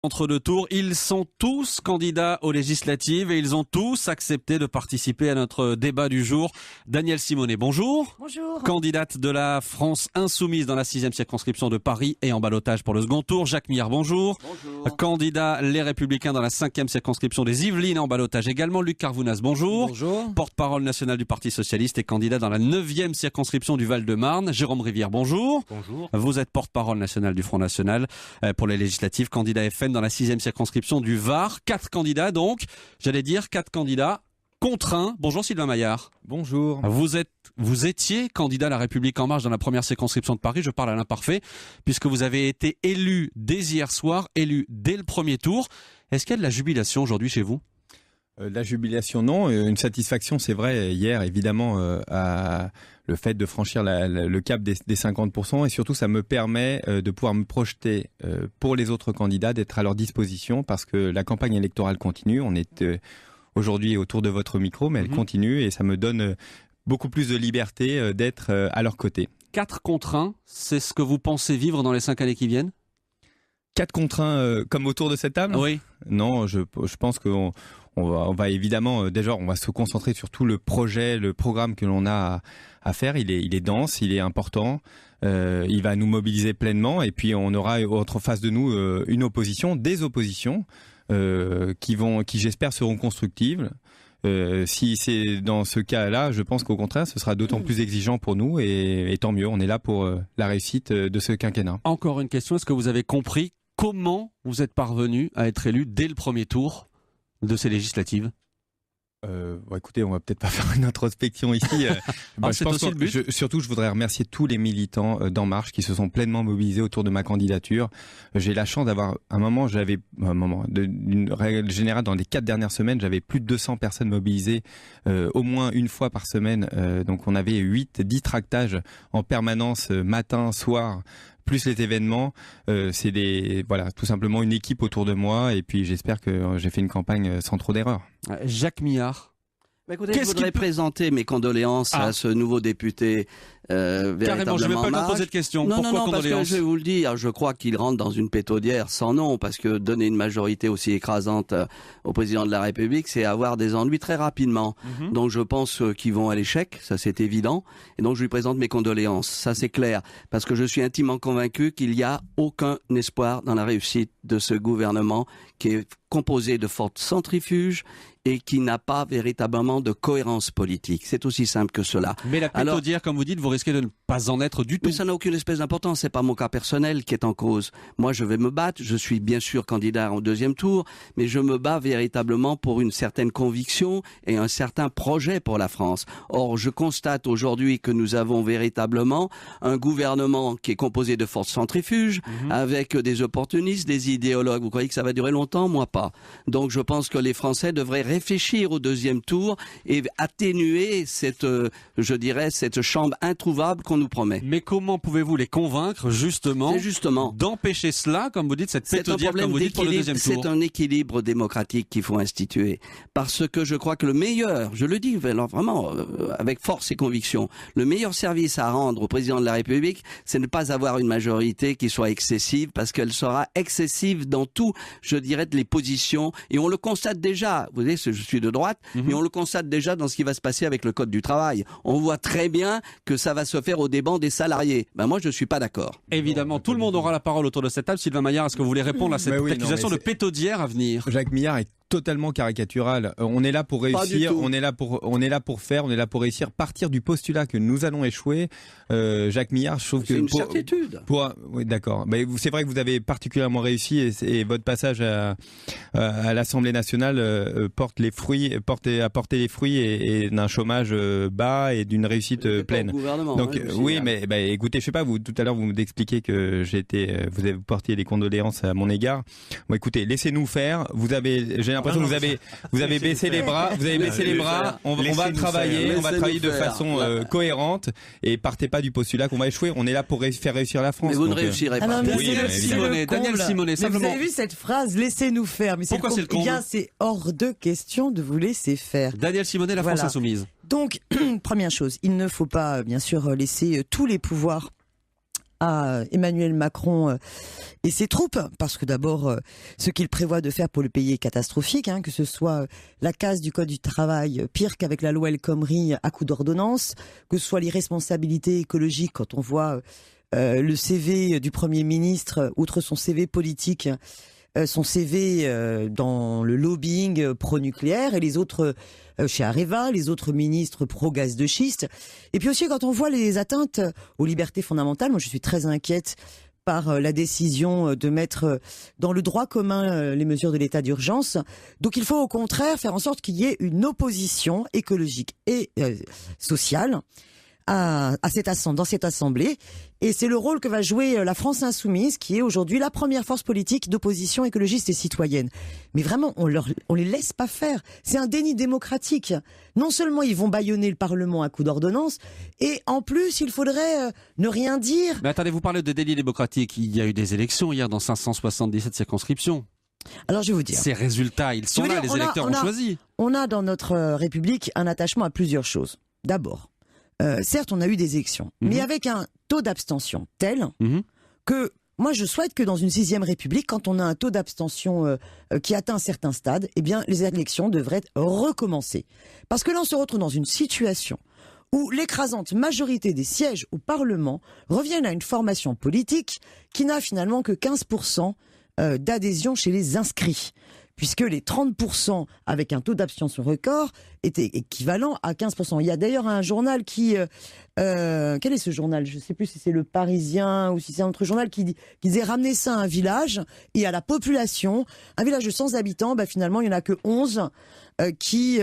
Entre deux tours, ils sont tous candidats aux législatives et ils ont tous accepté de participer à notre débat du jour. Danielle Simonet, bonjour. Bonjour. Candidate de la France insoumise dans la 6e circonscription de Paris et en ballottage pour le second tour. Jacques Millard, bonjour. Bonjour. Candidat Les Républicains dans la 5e circonscription des Yvelines en ballottage également. Luc Carvounas, bonjour. Bonjour. Porte-parole national du Parti Socialiste et candidat dans la 9e circonscription du Val-de-Marne. Jérôme Rivière, bonjour. Bonjour. Vous êtes porte-parole national du Front National pour les législatives, candidat FN dans la 6e circonscription du Var. 4 candidats donc, 4 candidats contraints. Bonjour Sylvain Maillard. Bonjour. Vous étiez candidat à La République En Marche dans la première circonscription de Paris, je parle à l'imparfait, puisque vous avez été élu dès hier soir, élu dès le premier tour. Est-ce qu'il y a de la jubilation aujourd'hui chez vous ? La jubilation, non. Une satisfaction, c'est vrai, hier, évidemment, à le fait de franchir le cap des 50%. Et surtout, ça me permet de pouvoir me projeter pour les autres candidats, d'être à leur disposition, parce que la campagne électorale continue. On est aujourd'hui autour de votre micro, mais elle continue et ça me donne beaucoup plus de liberté d'être à leur côté. 4 contre 1, c'est ce que vous pensez vivre dans les 5 années qui viennent ? 4 contre 1 comme autour de cette table ? Oui. Non, je pense qu'on va évidemment, déjà, on va se concentrer sur tout le projet, le programme que l'on a à faire. Il est dense, il est important. Il va nous mobiliser pleinement. Et puis, on aura en face de nous une opposition, des oppositions qui j'espère, seront constructives. Si c'est dans ce cas-là, je pense qu'au contraire, ce sera d'autant plus exigeant pour nous. Et tant mieux, on est là pour la réussite de ce quinquennat. Encore une question, est-ce que vous avez compris comment vous êtes parvenu à être élu dès le premier tour de ces législatives ? Écoutez, on va peut-être pas faire une introspection ici. C'est aussi le but. Surtout, je voudrais remercier tous les militants d'En Marche qui se sont pleinement mobilisés autour de ma candidature. J'ai la chance d'avoir d'une règle générale, dans les 4 dernières semaines, j'avais plus de 200 personnes mobilisées au moins une fois par semaine. Donc on avait 10 tractages en permanence, matin, soir, plus les événements. C'est tout simplement une équipe autour de moi et puis j'espère que j'ai fait une campagne sans trop d'erreurs. Jacques Millard. Écoutez, je voudrais présenter mes condoléances à ce nouveau député Carrément, je ne vais pas lui poser de questions. Non, Pourquoi parce que je vais vous le dire, je crois qu'il rentre dans une pétaudière sans nom, parce que donner une majorité aussi écrasante au président de la République, c'est avoir des ennuis très rapidement. Donc je pense qu'ils vont à l'échec, ça c'est évident, et donc je lui présente mes condoléances, ça c'est clair, parce que je suis intimement convaincu qu'il n'y a aucun espoir dans la réussite de ce gouvernement qui est composé de fortes centrifuges et qui n'a pas véritablement de cohérence politique. C'est aussi simple que cela. Mais la pétaudière, comme vous dites, vous risquez de ne pas en être du tout. Mais ça n'a aucune espèce d'importance, c'est pas mon cas personnel qui est en cause. Moi, je vais me battre, je suis bien sûr candidat au 2e tour, mais je me bats véritablement pour une certaine conviction et un certain projet pour la France. Or, je constate aujourd'hui que nous avons véritablement un gouvernement qui est composé de fortes centrifuges, avec des opportunistes, des idéologues. Vous croyez que ça va durer longtemps? Moi, pas. Donc, je pense que les Français devraient réfléchir au 2e tour et atténuer cette chambre introuvable qu'on nous promet. Mais comment pouvez-vous les convaincre justement d'empêcher cela, comme vous dites, cette pétaudière, comme vous dites, pour le 2e tour? C'est un équilibre démocratique qu'il faut instituer. Parce que je crois que le meilleur, je le dis vraiment avec force et conviction, le meilleur service à rendre au président de la République, c'est ne pas avoir une majorité qui soit excessive, parce qu'elle sera excessive dans tout, les positions. Et on le constate déjà. Vous savez, je suis de droite, mais on le constate déjà dans ce qui va se passer avec le Code du travail. On voit très bien que ça va se faire au dépens des salariés. Moi, je ne suis pas d'accord. Évidemment, tout le monde aura la parole autour de cette table. Sylvain Maillard, est-ce que vous voulez répondre à cette accusation de pétaudière à venir? Jacques Millard est totalement caricatural. On est là pour réussir, on est là pour réussir, partir du postulat que nous allons échouer. Jacques Millard, je trouve que... C'est une certitude. Oui, d'accord. Mais c'est vrai que vous avez particulièrement réussi et votre passage à l'Assemblée nationale porte les fruits et d'un chômage bas et d'une réussite pleine. Donc oui, mais écoutez, je sais pas, tout à l'heure vous m'expliquez que vous portiez des condoléances à mon égard. Bon, écoutez, laissez-nous faire. J'ai l'impression que vous avez baissé les bras. Vous avez baissé les bras. On va travailler de façon cohérente et partez pas du postulat qu'on va échouer. On est là pour faire réussir la France. Mais vous ne réussirez pas. Danielle Simonet, simplement. Vous avez vu cette phrase, laissez-nous faire. Mais pourquoi c'est le comble? C'est hors de question de vous laisser faire. Danielle Simonet, la France insoumise. Donc, première chose, il ne faut pas, bien sûr, laisser tous les pouvoirs à Emmanuel Macron et ses troupes, parce que d'abord, ce qu'il prévoit de faire pour le pays est catastrophique, que ce soit la casse du Code du travail, pire qu'avec la loi El Khomri à coup d'ordonnance, que ce soit l'irresponsabilité écologique quand on voit le CV du Premier ministre, outre son CV politique, son CV dans le lobbying pro-nucléaire et les autres chez Areva, les autres ministres pro-gaz de schiste. Et puis aussi quand on voit les atteintes aux libertés fondamentales, moi je suis très inquiète par la décision de mettre dans le droit commun les mesures de l'état d'urgence. Donc il faut au contraire faire en sorte qu'il y ait une opposition écologique et sociale dans cette assemblée. Et c'est le rôle que va jouer la France insoumise, qui est aujourd'hui la première force politique d'opposition écologiste et citoyenne. Mais vraiment, on les laisse pas faire. C'est un déni démocratique. Non seulement ils vont bâillonner le Parlement à coups d'ordonnance, et en plus, il faudrait ne rien dire. Mais attendez, vous parlez de déni démocratique. Il y a eu des élections hier dans 577 circonscriptions. Alors je vais vous dire. Ces résultats, ils sont là, les électeurs ont choisi. On a dans notre République un attachement à plusieurs choses. D'abord, certes, on a eu des élections, mais avec un taux d'abstention tel que moi, je souhaite que dans une 6e République, quand on a un taux d'abstention qui atteint un certain stade, eh bien, les élections devraient recommencer. Parce que là, on se retrouve dans une situation où l'écrasante majorité des sièges au Parlement reviennent à une formation politique qui n'a finalement que 15% d'adhésion chez les inscrits. Puisque les 30% avec un taux d'abstention record étaient équivalents à 15%. Il y a d'ailleurs un journal qui... quel est ce journal ? Je ne sais plus si c'est Le Parisien ou si c'est un autre journal qui disait ramener ça à un village et à la population. Un village de 100 habitants, finalement, il n'y en a que 11 qui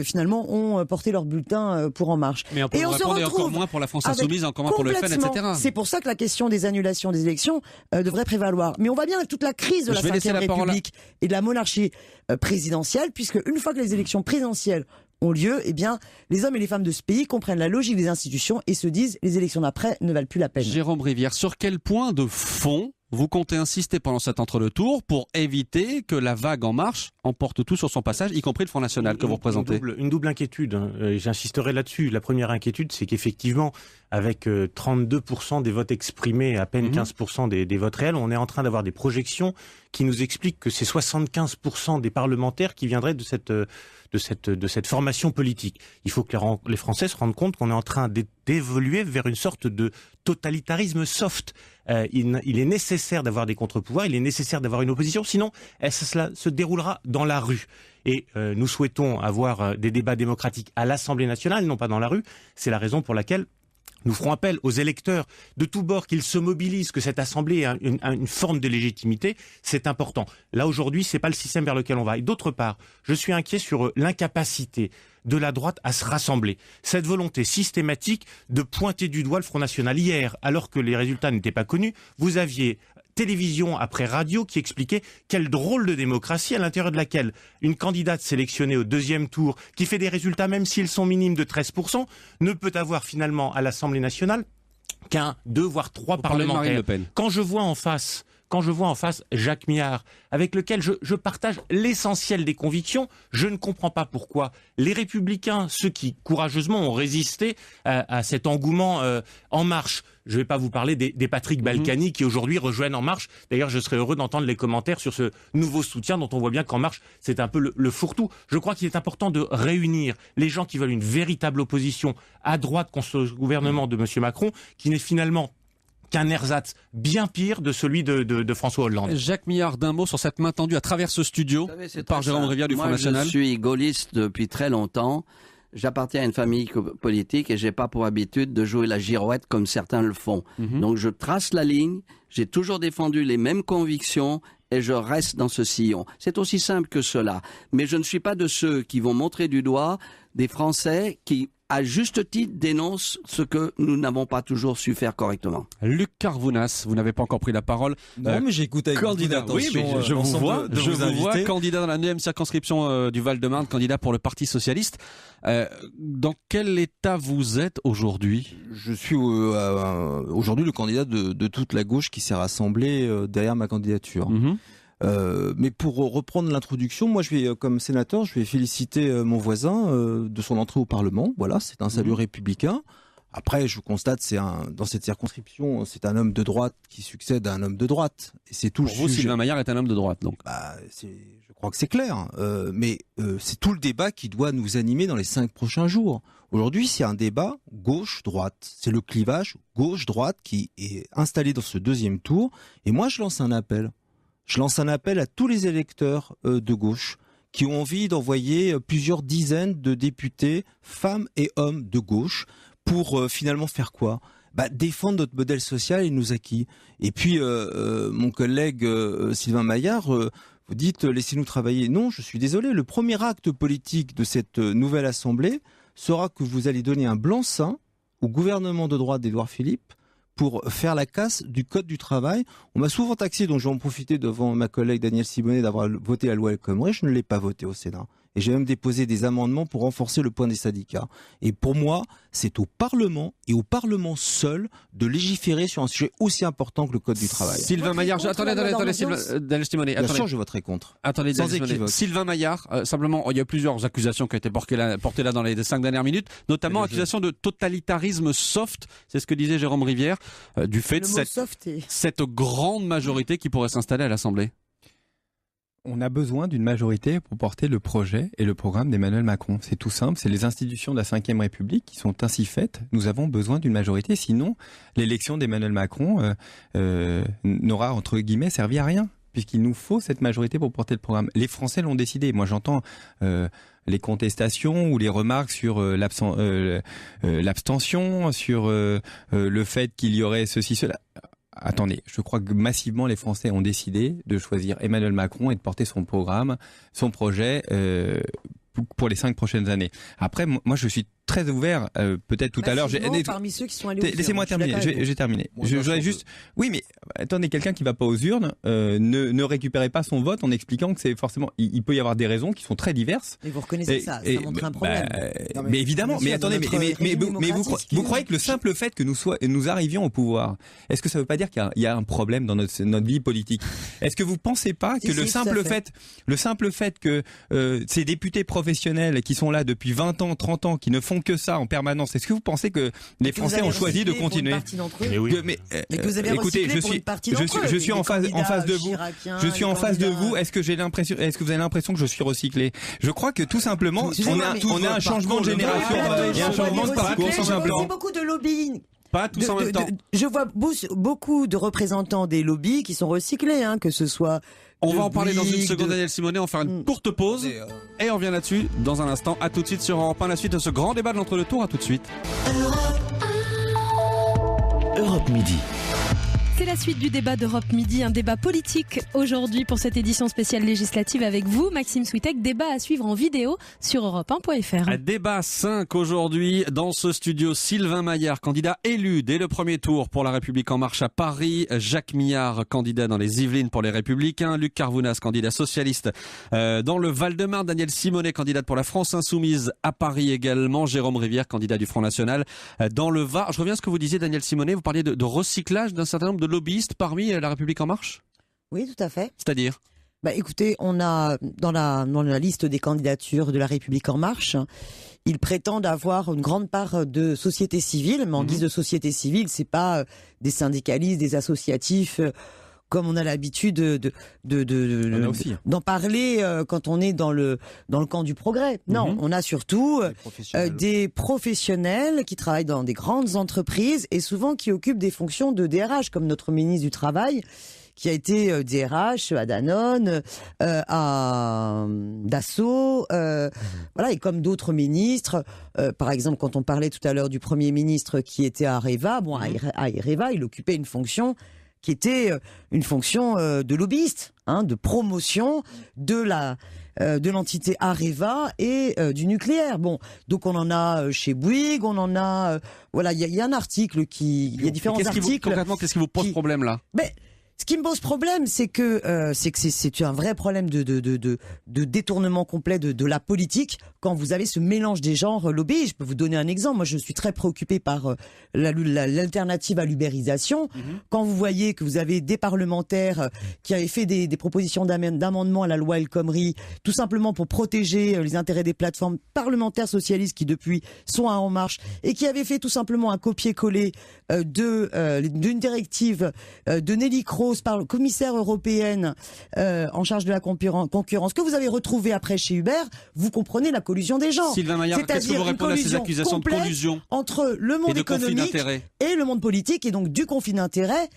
finalement ont porté leur bulletin pour En Marche. Mais on peut répondre encore moins pour la France Insoumise, encore moins pour le FN, etc. C'est pour ça que la question des annulations des élections devrait prévaloir. Mais on voit bien toute la crise de la 5e République et de la monarchie présidentielle, puisque une fois que les élections présidentielles ont lieu, eh bien, les hommes et les femmes de ce pays comprennent la logique des institutions et se disent les élections d'après ne valent plus la peine. Jérôme Rivière, sur quel point de fond vous comptez insister pendant cet entre-deux-tours pour éviter que la vague En Marche emporte tout sur son passage, y compris le Front National que vous représentez? Une double inquiétude. J'insisterai là-dessus. La première inquiétude, c'est qu'effectivement, avec 32% des votes exprimés, à peine 15% des votes réels, on est en train d'avoir des projections qui nous expliquent que c'est 75% des parlementaires qui viendraient de cette formation politique. Il faut que les Français se rendent compte qu'on est en train d'évoluer vers une sorte de totalitarisme soft. Il est nécessaire d'avoir des contre-pouvoirs, il est nécessaire d'avoir une opposition, sinon cela se déroulera dans la rue. Et nous souhaitons avoir des débats démocratiques à l'Assemblée nationale, non pas dans la rue. C'est la raison pour laquelle nous ferons appel aux électeurs de tous bords qu'ils se mobilisent, que cette Assemblée ait une forme de légitimité. C'est important. Là, aujourd'hui, c'est pas le système vers lequel on va. Et d'autre part, je suis inquiet sur l'incapacité de la droite à se rassembler. Cette volonté systématique de pointer du doigt le Front National. Hier, alors que les résultats n'étaient pas connus, vous aviez télévision après radio qui expliquait quelle drôle de démocratie à l'intérieur de laquelle une candidate sélectionnée au 2e tour, qui fait des résultats même s'ils sont minimes de 13%, ne peut avoir finalement à l'Assemblée nationale qu'un, 2 voire 3 parlementaires. Quand je vois en face Jacques Millard, avec lequel je partage l'essentiel des convictions, je ne comprends pas pourquoi les Républicains, ceux qui courageusement ont résisté à cet engouement En Marche, je ne vais pas vous parler des Patrick Balkany qui aujourd'hui rejoignent En Marche. D'ailleurs, je serais heureux d'entendre les commentaires sur ce nouveau soutien dont on voit bien qu'En Marche, c'est un peu le fourre-tout. Je crois qu'il est important de réunir les gens qui veulent une véritable opposition à droite contre le gouvernement de M. Macron, qui n'est finalement qu'un ersatz bien pire de celui de François Hollande. Jacques Millard, d'un mot sur cette main tendue à travers ce studio par Jérôme Rivière du Front National. Je suis gaulliste depuis très longtemps. J'appartiens à une famille politique et j'ai pas pour habitude de jouer la girouette comme certains le font. Donc je trace la ligne, j'ai toujours défendu les mêmes convictions et je reste dans ce sillon. C'est aussi simple que cela. Mais je ne suis pas de ceux qui vont montrer du doigt des Français qui, à juste titre, dénoncent ce que nous n'avons pas toujours su faire correctement. Luc Carvounas, vous n'avez pas encore pris la parole. Non, mais j'écoute avec beaucoup d'attention. Oui, mais je vous vois, inviter. Candidat dans la 9e circonscription du Val-de-Marne, candidat pour le Parti Socialiste. Dans quel état vous êtes aujourd'hui ? Je suis aujourd'hui le candidat de toute la gauche qui s'est rassemblée derrière ma candidature. Mais pour reprendre l'introduction, moi, comme sénateur, je vais féliciter mon voisin de son entrée au Parlement. Voilà, c'est un salut républicain. Après, je constate, dans cette circonscription, c'est un homme de droite qui succède à un homme de droite. Et c'est tout. Pour vous, Sylvain Maillard est un homme de droite, donc. Je crois que c'est clair. Mais c'est tout le débat qui doit nous animer dans les 5 prochains jours. Aujourd'hui, c'est un débat gauche-droite. C'est le clivage gauche-droite qui est installé dans ce deuxième tour. Et moi, je lance un appel. Je lance un appel à tous les électeurs de gauche qui ont envie d'envoyer plusieurs dizaines de députés, femmes et hommes de gauche, pour finalement faire quoi ? Défendre notre modèle social et nos acquis. Et puis, mon collègue Sylvain Maillard, vous dites laissez-nous travailler. Non, je suis désolé. Le premier acte politique de cette nouvelle Assemblée sera que vous allez donner un blanc-seing au gouvernement de droite d'Édouard Philippe pour faire la casse du Code du travail. On m'a souvent taxé, donc je vais en profiter devant ma collègue Danielle Simonet d'avoir voté la loi El Khomri. Je ne l'ai pas voté au Sénat. Et j'ai même déposé des amendements pour renforcer le point des syndicats. Et pour moi, c'est au Parlement et au Parlement seul de légiférer sur un sujet aussi important que le Code du travail. Sylvain Maillard, attendez, Danielle Simonet. Bien sûr, je voterai contre. Attendez, sans équivoque. Sylvain Maillard, simplement, il y a plusieurs accusations qui ont été portées là dans les 5 dernières minutes, notamment accusation de totalitarisme soft, c'est ce que disait Jérôme Rivière, du fait de cette grande majorité qui pourrait s'installer à l'Assemblée. On a besoin d'une majorité pour porter le projet et le programme d'Emmanuel Macron. C'est tout simple, c'est les institutions de la Ve République qui sont ainsi faites. Nous avons besoin d'une majorité, sinon l'élection d'Emmanuel Macron n'aura, entre guillemets, servi à rien, puisqu'il nous faut cette majorité pour porter le programme. Les Français l'ont décidé. Moi, j'entends les contestations ou les remarques sur l'abstention, sur le fait qu'il y aurait ceci, cela. Attendez, je crois que massivement les Français ont décidé de choisir Emmanuel Macron et de porter son programme, son projet pour les 5 prochaines années. Après, moi je suis très ouvert, peut-être tout à l'heure. Parmi ceux qui sont allés aux urnes. Laissez-moi terminer. J'ai terminé. Je voudrais juste. Oui, mais attendez, quelqu'un qui va pas aux urnes ne récupérez pas son vote en expliquant que c'est forcément. Il peut y avoir des raisons qui sont très diverses. Et vous reconnaissez ça montre un problème. Mais évidemment. Mais attendez, mais vous croyez que le simple fait que nous arrivions au pouvoir, est-ce que ça veut pas dire qu'il y a un problème dans notre vie politique? Est-ce que vous pensez pas que le simple fait que ces députés professionnels qui sont là depuis 20 ans, 30 ans, qui ne font que ça en permanence, est-ce que vous pensez que les Français ont choisi de continuer? Mais oui. Écoutez, je suis en face de vous. Je suis en face de vous. Est-ce que vous avez l'impression que je suis recyclé? Je crois que tout simplement, on a un changement de génération et un changement de parcours, tout simplement. Beaucoup de lobbying. Pas tous en même temps. Je vois beaucoup de représentants des lobbies qui sont recyclés, que ce soit. On va en parler dans une seconde, Danielle Simonet. On va faire une courte pause et on revient là-dessus dans un instant. À tout de suite sur Europe 1, la suite de ce grand débat de l'entre-deux-tours. À tout de suite. Europe Midi. C'est la suite du débat d'Europe Midi, un débat politique aujourd'hui pour cette édition spéciale législative avec vous, Maxime Switek. Débat à suivre en vidéo sur europe1.fr. Débat 5 aujourd'hui dans ce studio. Sylvain Maillard, candidat élu dès le premier tour pour La République En Marche à Paris. Jacques Millard, candidat dans les Yvelines pour les Républicains. Luc Carvounas, candidat socialiste dans le Val-de-Marne. Danielle Simonet, candidate pour la France Insoumise à Paris également. Jérôme Rivière, candidat du Front National dans le Var. Je reviens à ce que vous disiez, Danielle Simonet. Vous parliez de recyclage d'un certain nombre de lobbyistes parmi La République En Marche? Oui, tout à fait. C'est-à-dire? Écoutez, on a dans la liste des candidatures de La République En Marche, ils prétendent avoir une grande part de société civile, mais en guise de société civile, c'est pas des syndicalistes, des associatifs, comme on a l'habitude d'en parler quand on est dans le camp du progrès. Non, on a surtout des professionnels qui travaillent dans des grandes entreprises et souvent qui occupent des fonctions de DRH, comme notre ministre du Travail, qui a été DRH à Danone, à Dassault, voilà, et comme d'autres ministres, par exemple quand on parlait tout à l'heure du Premier ministre qui était à Areva, à Areva, il occupait une fonction qui était une fonction de lobbyiste, de promotion de l'entité Areva et du nucléaire. Bon, donc on en a chez Bouygues, on en a, voilà, il y a un article il y a différents articles. Concrètement, qu'est-ce qui vous pose problème là? Ce qui me pose problème, c'est que c'est un vrai problème de détournement complet de la politique, quand vous avez ce mélange des genres lobby. Je peux vous donner un exemple. Moi, je suis très préoccupée par l'alternative à l'ubérisation. Quand vous voyez que vous avez des parlementaires qui avaient fait des propositions d'amendement à la loi El Khomri, tout simplement pour protéger les intérêts des plateformes, parlementaires socialistes qui depuis sont à En Marche, et qui avaient fait tout simplement un copier-coller d'une directive de Nelly Kroes, commissaire européenne en charge de la concurrence, que vous avez retrouvé après chez Uber, vous comprenez la collusion des genres. Sylvain Maillard, qu'est-ce que vous répondez à ces accusations de collusion entre le monde économique et le monde politique, et donc du conflit d'intérêts,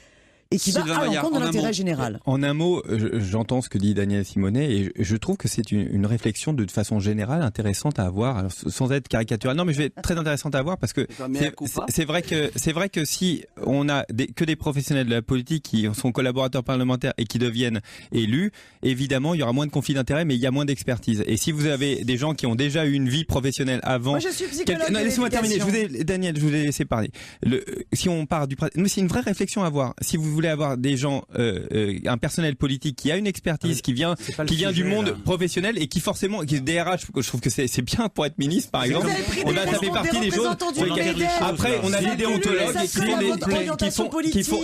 et qui Sylvain va à Maillard, l'encontre de l'intérêt général. En un mot, j'entends ce que dit Daniel Simonet et je trouve que c'est une réflexion de façon générale intéressante à avoir, alors, sans être caricatural. Non, mais je vais être très intéressante à avoir parce que c'est vrai que si on a que des professionnels de la politique qui sont collaborateurs parlementaires et qui deviennent élus, évidemment, il y aura moins de conflits d'intérêts, mais il y a moins d'expertise. Et si vous avez des gens qui ont déjà eu une vie professionnelle avant, moi je suis psychologue. Non, laissez-moi terminer. Daniel, je vous ai laissé parler. Si on part du, mais c'est une vraie réflexion à avoir. Si vous voulez avoir des gens, un personnel politique qui a une expertise, qui vient du monde professionnel et qui forcément, qui est DRH, je trouve que c'est bien pour être ministre, par exemple. Ça fait partie des choses. Après, on a des déontologues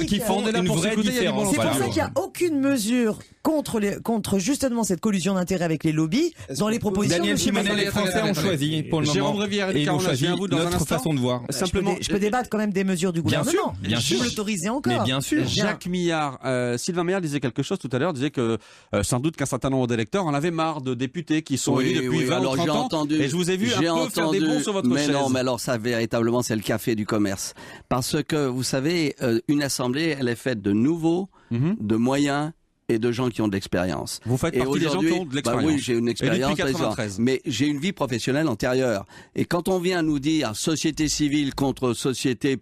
qui font une vraie différence. C'est pour ça qu'il n'y a aucune mesure contre justement cette collusion d'intérêts avec les lobbies dans les propositions. Daniel Simonet, les Français ont choisi pour le moment. Jérôme Rivière et ils ont choisi notre façon de voir. Simplement, je peux débattre quand même des mesures du gouvernement. Bien sûr. Vous l'autorisez encore. Mais bien sûr. Jacques Millard, Sylvain Maillard disait quelque chose tout à l'heure, disait que sans doute qu'un certain nombre d'électeurs en avaient marre de députés qui sont élus depuis 20 ou 30 ans. Et je vous ai vu un peu faire des bons sur votre chaise. Mais non, mais alors ça véritablement c'est le café du commerce. Parce que vous savez, une assemblée, elle est faite de nouveaux, de moyens et de gens qui ont de l'expérience. Vous faites partie des gens qui ont de l'expérience. Oui, j'ai une expérience. Et depuis 93. Mais j'ai une vie professionnelle antérieure. Et quand on vient nous dire société civile contre société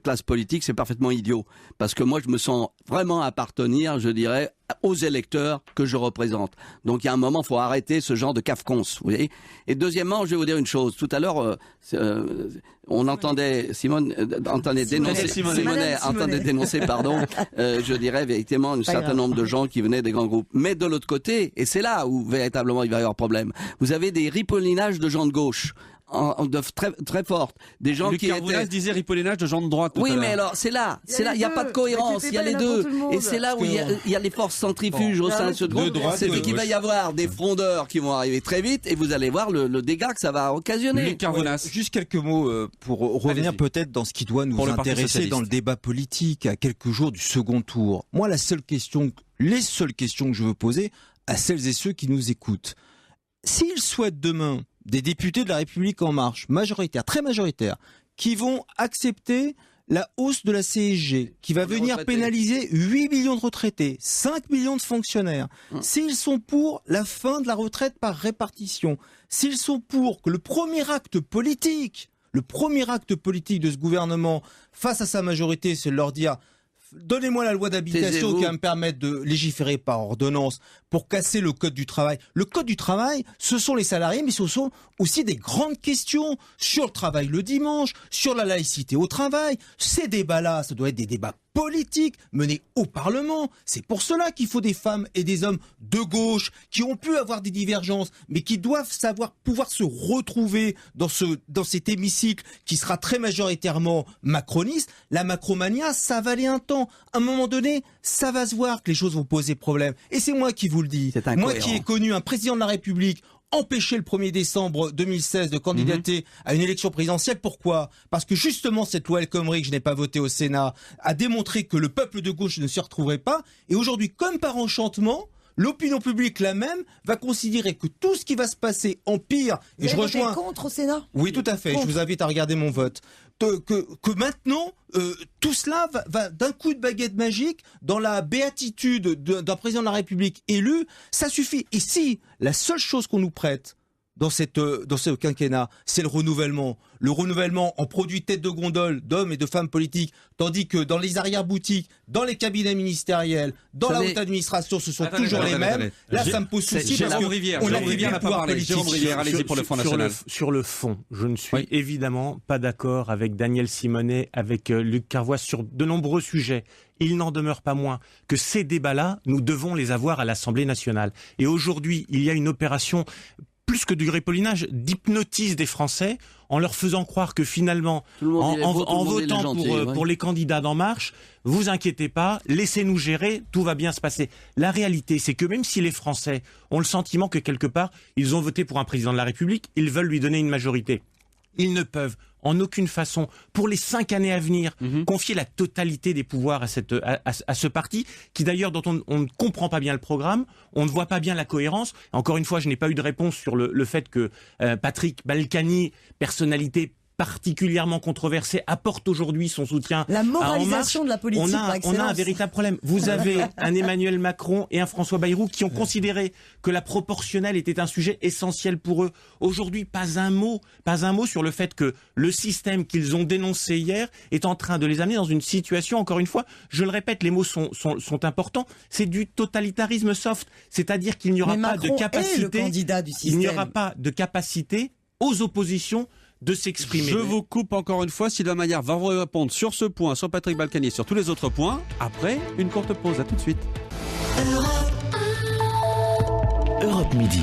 classe politique, c'est parfaitement idiot. Parce que moi, je me sens vraiment appartenir, je dirais, aux électeurs que je représente. Donc il y a un moment, il faut arrêter ce genre de cafconce, vous voyez. Et deuxièmement, je vais vous dire une chose. Tout à l'heure, on entendait Simonet entendait dénoncer, pardon, je dirais véritablement un certain nombre de gens qui venaient des grands groupes. Mais de l'autre côté, et c'est là où véritablement il va y avoir problème, vous avez des ripollinages de gens de gauche. Très fortes, des gens qui étaient disait ripollinage de gens de droite. Oui, mais alors c'est là, il y a pas de cohérence, il y a les deux, et c'est là où il y a les forces centrifuges au sein de ce groupe. C'est qu'il va y avoir des frondeurs qui vont arriver très vite, et vous allez voir le dégât que ça va occasionner. Juste quelques mots pour revenir peut-être dans ce qui doit nous intéresser dans le débat politique à quelques jours du second tour. Moi, les seules questions que je veux poser à celles et ceux qui nous écoutent, s'ils souhaitent demain des députés de la République En Marche, majoritaires, très majoritaires, qui vont accepter la hausse de la CSG, qui va venir pénaliser 8 millions de retraités, 5 millions de fonctionnaires, s'ils sont pour la fin de la retraite par répartition, s'ils sont pour que le premier acte politique de ce gouvernement face à sa majorité, c'est de leur dire donnez-moi la loi d'habitation qui va me permettre de légiférer par ordonnance pour casser le code du travail. Le code du travail, ce sont les salariés, mais ce sont aussi des grandes questions sur le travail le dimanche, sur la laïcité au travail. Ces débats-là, ça doit être des débats politiques menés au Parlement. C'est pour cela qu'il faut des femmes et des hommes de gauche qui ont pu avoir des divergences, mais qui doivent pouvoir se retrouver dans cet hémicycle qui sera très majoritairement macroniste. La macromania, ça va aller un temps. À un moment donné, ça va se voir que les choses vont poser problème. Et c'est moi qui vous le dis. Moi qui ai connu un président de la République empêcher le 1er décembre 2016 de candidater à une élection présidentielle. Pourquoi ? Parce que justement cette loi El Khomri que je n'ai pas votée au Sénat a démontré que le peuple de gauche ne s'y retrouverait pas. Et aujourd'hui, comme par enchantement, l'opinion publique la même va considérer que tout ce qui va se passer empire. Et je rejoins contre au Sénat. Oui, tout à fait. Je vous invite à regarder mon vote. Que maintenant, tout cela va d'un coup de baguette magique dans la béatitude d'un président de la République élu. Ça suffit. Et si la seule chose qu'on nous prête dans ce quinquennat, c'est le renouvellement. Le renouvellement en produits tête de gondole d'hommes et de femmes politiques, tandis que dans les arrière-boutiques, dans les cabinets ministériels, dans la haute administration, ce sont toujours les mêmes. Là, ça me pose souci parce qu'on a des pouvoirs politiques. Allez-y pour le Front National. Sur le fond, je ne suis évidemment pas d'accord avec Daniel Simonet, avec Luc Carvois sur de nombreux sujets. Il n'en demeure pas moins que ces débats-là, nous devons les avoir à l'Assemblée nationale. Et aujourd'hui, il y a une opération plus que du grépollinage, d'hypnotise des Français en leur faisant croire que finalement, en votant pour les candidats d'En Marche, vous inquiétez pas, laissez-nous gérer, tout va bien se passer. La réalité, c'est que même si les Français ont le sentiment que quelque part, ils ont voté pour un président de la République, ils veulent lui donner une majorité. Ils ne peuvent en aucune façon, pour les 5 années à venir, confier la totalité des pouvoirs à ce parti, qui d'ailleurs, dont on ne comprend pas bien le programme, on ne voit pas bien la cohérence. Encore une fois, je n'ai pas eu de réponse sur le fait que Patrick Balkany, personnalité particulièrement controversé, apporte aujourd'hui son soutien la moralisation de la politique. On a un véritable problème. Vous avez un Emmanuel Macron et un François Bayrou qui ont considéré que la proportionnelle était un sujet essentiel pour eux. Aujourd'hui, pas un mot sur le fait que le système qu'ils ont dénoncé hier est en train de les amener dans une situation, encore une fois, je le répète, les mots sont importants, c'est du totalitarisme soft. C'est-à-dire qu'il n'y aura pas de capacité, le candidat du système. Il n'y aura pas de capacité aux oppositions de s'exprimer. Je vous coupe encore une fois. Sylvain Maillard va vous répondre sur ce point, sur Patrick Balkany, sur tous les autres points. Après une courte pause. À tout de suite. Europe Midi.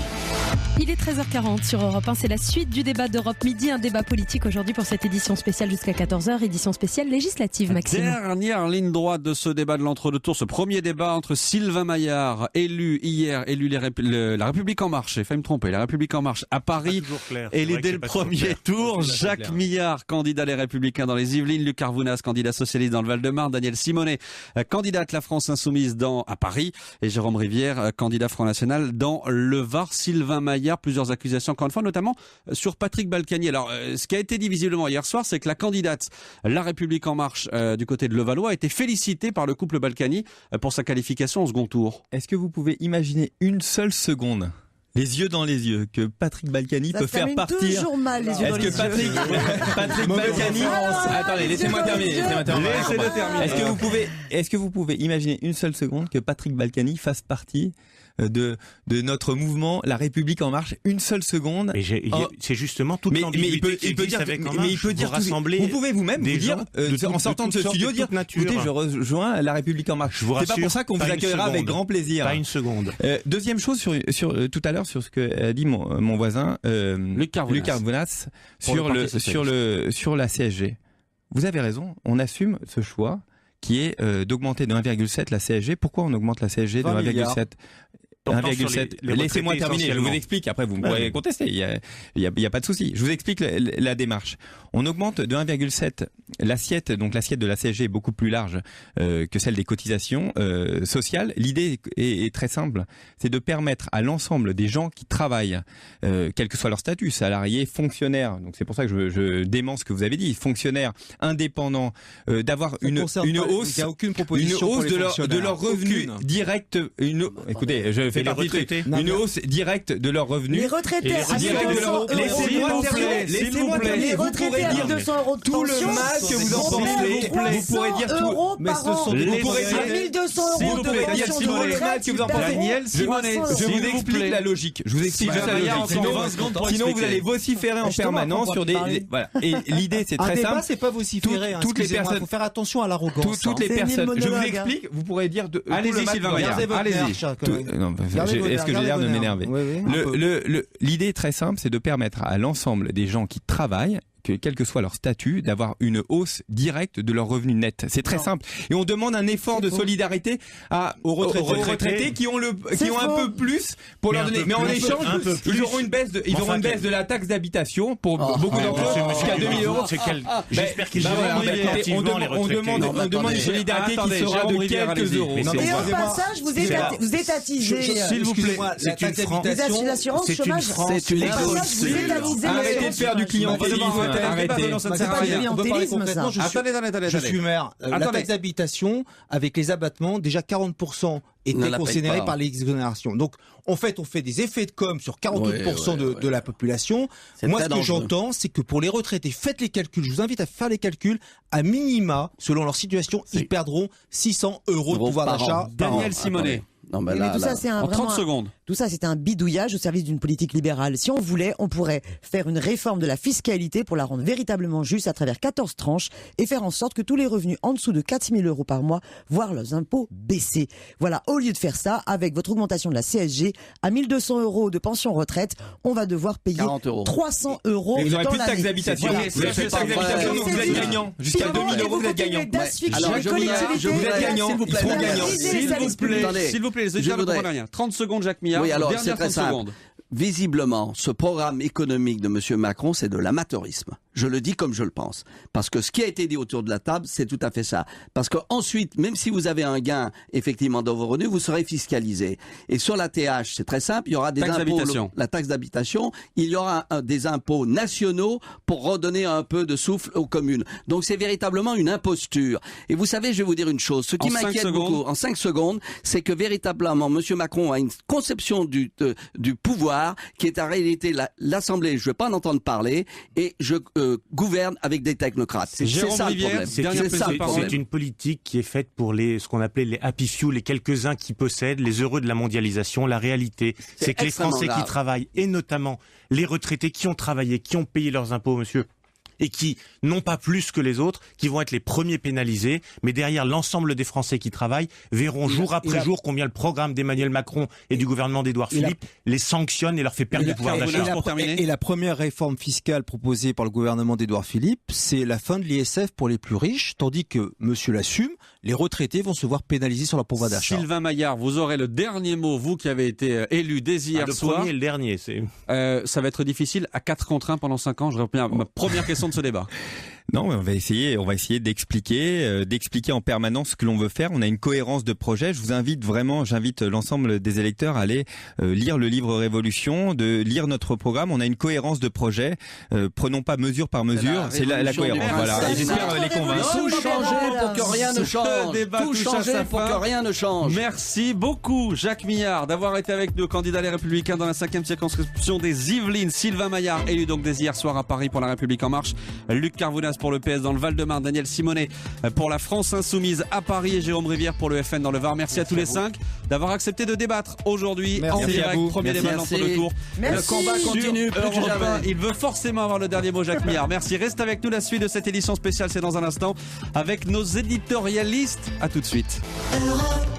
Il est 13h40 sur Europe 1, c'est la suite du débat d'Europe Midi, un débat politique aujourd'hui pour cette édition spéciale jusqu'à 14h, édition spéciale législative, Maxime. Dernière ligne droite de ce débat de l'entre-deux-tours, ce premier débat entre Sylvain Maillard, élu La République En Marche, j'ai failli me tromper, La République En Marche à Paris, élu dès le premier tour, Jacques Millard, candidat Les Républicains dans les Yvelines, Luc Carvounas, candidat socialiste dans le Val-de-Marne, Danielle Simonet, candidate La France Insoumise à Paris, et Jérôme Rivière, candidat Front National dans le Var. Sylvain Maillard, plusieurs accusations encore une fois, notamment sur Patrick Balkany. Alors, ce qui a été dit visiblement hier soir, c'est que la candidate La République En Marche du côté de Levallois a été félicitée par le couple Balkany pour sa qualification au second tour. Est-ce que vous pouvez imaginer une seule seconde, les yeux dans les yeux, que Patrick Balkany peut faire partir? Toujours mal, les yeux dans les yeux. Est-ce que Patrick Balkany... Attendez, laissez-moi terminer. Laissez-le terminer. Est-ce que vous pouvez imaginer une seule seconde que Patrick Balkany fasse partie de notre mouvement La République En Marche? Une seule seconde. Mais c'est justement toute l'ambiguïté qui existe avec En Marche. Mais il peut dire rassembler. Vous pouvez vous-même vous dire, en sortant de ce studio, dire écoutez, je rejoins La République En Marche. C'est pas pour ça qu'on vous accueillera avec grand plaisir. Pas une seconde. Deuxième chose sur tout à l'heure sur ce que a dit mon voisin Luc Carvounas sur la CSG. Vous avez raison, on assume ce choix qui est d'augmenter de 1,7 la CSG. Pourquoi on augmente la CSG de 1,7 1,7. Laissez-moi terminer, je vous explique, après vous pourrez contester, il y a pas de souci. Je vous explique la démarche. On augmente de 1,7 l'assiette, donc l'assiette de la CSG est beaucoup plus large que celle des cotisations sociales. L'idée est très simple, c'est de permettre à l'ensemble des gens qui travaillent, quel que soit leur statut, salariés, fonctionnaires, donc c'est pour ça que je dément ce que vous avez dit, fonctionnaires, indépendants, d'avoir une hausse, de leur revenu direct, écoutez, je fais partie une hausse directe de leurs revenus. Les retraités à 200 €. Laissez-moi terminer. Les retraités à 200 € de tout le mal que vous en pensez. Vous pourrez dire tout. Mais ce sont des 1200 € de pension de retraite que vous en pensez. Danielle Simonet, je vous explique la logique. Je vous explique la logique. Sinon vous allez vociférer en permanence sur des voilà. Et l'idée c'est très simple. Un débat c'est pas vociférer. Toutes les personnes, faut faire attention à l'arrogance. Toutes les personnes. Je vous explique. Vous pourrez dire. Allez-y Sylvain Maillard. Allez-y. Est-ce que j'ai l'air de m'énerver? L'idée est très simple, c'est de permettre à l'ensemble des gens qui travaillent, quel que soit leur statut, d'avoir une hausse directe de leur revenu net. C'est très simple. Et on demande un effort de solidarité aux retraités qui ont un peu plus pour leur donner. Mais en échange, ils auront une baisse de la taxe d'habitation pour beaucoup d'entre eux jusqu'à 2 000 €. J'espère qu'ils on demande une solidarité qui sera de quelques euros. Et au passage, vous étatisez. S'il vous plaît, les assurances chômage. C'est une Arrêtez de faire du clientélisme. Arrêtez. C'est pas du clientélisme, ça. Je suis maire. La taxe d'habitation, avec les abattements, déjà 40% étaient considérés par l'exonération. Donc, en fait, on fait des effets de com sur 48% de la population. Moi, ce que j'entends, c'est que pour les retraités, faites les calculs. Je vous invite à faire les calculs. À minima, selon leur situation, ils perdront 600 € de pouvoir d'achat. Danielle Simonet. Non, mais tout ça, c'est en 30 secondes. Tout ça, c'est un bidouillage au service d'une politique libérale. Si on voulait, on pourrait faire une réforme de la fiscalité pour la rendre véritablement juste à travers 14 tranches et faire en sorte que tous les revenus en dessous de 4 000 € par mois voient leurs impôts baisser. Voilà, au lieu de faire ça, avec votre augmentation de la CSG, à 1 200 € de pension retraite, on va devoir payer 300 € Mais vous n'aurez dans plus de taxe l'année. d'habitation. Voilà. Vous n'avez plus de taxe d'habitation, donc vous êtes gagnant. Jusqu'à 2 000 €, vous êtes gagnant. Alors, je Vous voudrais, êtes gagnant. s'il vous plaît, Ils seront gagnants. S'il vous plaît, les auditeurs ne comprennent rien. 30 secondes, Jacques Millard. Oui, alors, c'est Dernière très 30 simple. secondes. Visiblement, ce programme économique de M. Macron, c'est de l'amateurisme. Je le dis comme je le pense. Parce que ce qui a été dit autour de la table, c'est tout à fait ça. Parce que ensuite, même si vous avez un gain, effectivement, dans vos revenus, vous serez fiscalisé. Et sur la TH, c'est très simple, il y aura des Taxe impôts, d'habitation. la taxe d'habitation, il y aura des impôts nationaux pour redonner un peu de souffle aux communes. Donc c'est véritablement une imposture. Et vous savez, je vais vous dire une chose, ce qui En 5 m'inquiète secondes. beaucoup, en 5 secondes, c'est que véritablement, M. Macron a une conception du pouvoir qui est en réalité l'Assemblée, je ne veux pas en entendre parler, et je gouverne avec des technocrates. C'est Jérôme ça le Rivière, problème. dernière C'est ça le prise de problème. C'est une politique qui est faite pour ce qu'on appelait les happy few, les quelques-uns qui possèdent, les heureux de la mondialisation. La réalité, c'est que les extrêmement Français qui grave. travaillent, et notamment les retraités qui ont travaillé, qui ont payé leurs impôts, monsieur, et qui n'ont pas plus que les autres, qui vont être les premiers pénalisés, mais derrière l'ensemble des Français qui travaillent verront jour après jour combien le programme d'Emmanuel Macron et du gouvernement d'Édouard Philippe les sanctionne et leur fait perdre du pouvoir d'achat. Pour terminer. Et la première réforme fiscale proposée par le gouvernement d'Édouard Philippe, c'est la fin de l'ISF pour les plus riches, tandis que monsieur l'assume, les retraités vont se voir pénalisés sur leur pouvoir d'achat. Sylvain Maillard, vous aurez le dernier mot, vous qui avez été élu dès hier Le soir. premier et le dernier, c'est... Ça va être difficile à 4 contre 1 pendant 5 ans. Je reviens à ma première question de ce débat. Non, mais on va essayer d'expliquer en permanence ce que l'on veut faire. On a une cohérence de projet. J'invite l'ensemble des électeurs à aller lire le livre Révolution, de lire notre programme. On a une cohérence de projet. Prenons pas mesure par mesure, c'est la cohérence. Voilà. Et j'espère les convaincre. Tout changer pour que rien ne change. débat Tout touche à changer sa pour fin. que rien ne change. Merci beaucoup, Jacques Millard, d'avoir été avec nous, candidat Les Républicains dans la 5e circonscription des Yvelines. Sylvain Maillard, élu donc dès hier soir à Paris pour La République En Marche. Luc Carvounas pour le PS dans le Val-de-Marne. Daniel Simonet pour la France Insoumise à Paris et Jérôme Rivière pour le FN dans le Var. Merci à tous les 5 d'avoir accepté de débattre aujourd'hui en Merci à direct. vous. Premier Merci. débat d'entre deux tours. Le combat continue plus que Europe 1. jamais. Il veut forcément avoir le dernier mot, Jacques Millard. Merci. Reste avec nous. La suite de cette édition spéciale, c'est dans un instant avec nos éditorialistes. À tout de suite.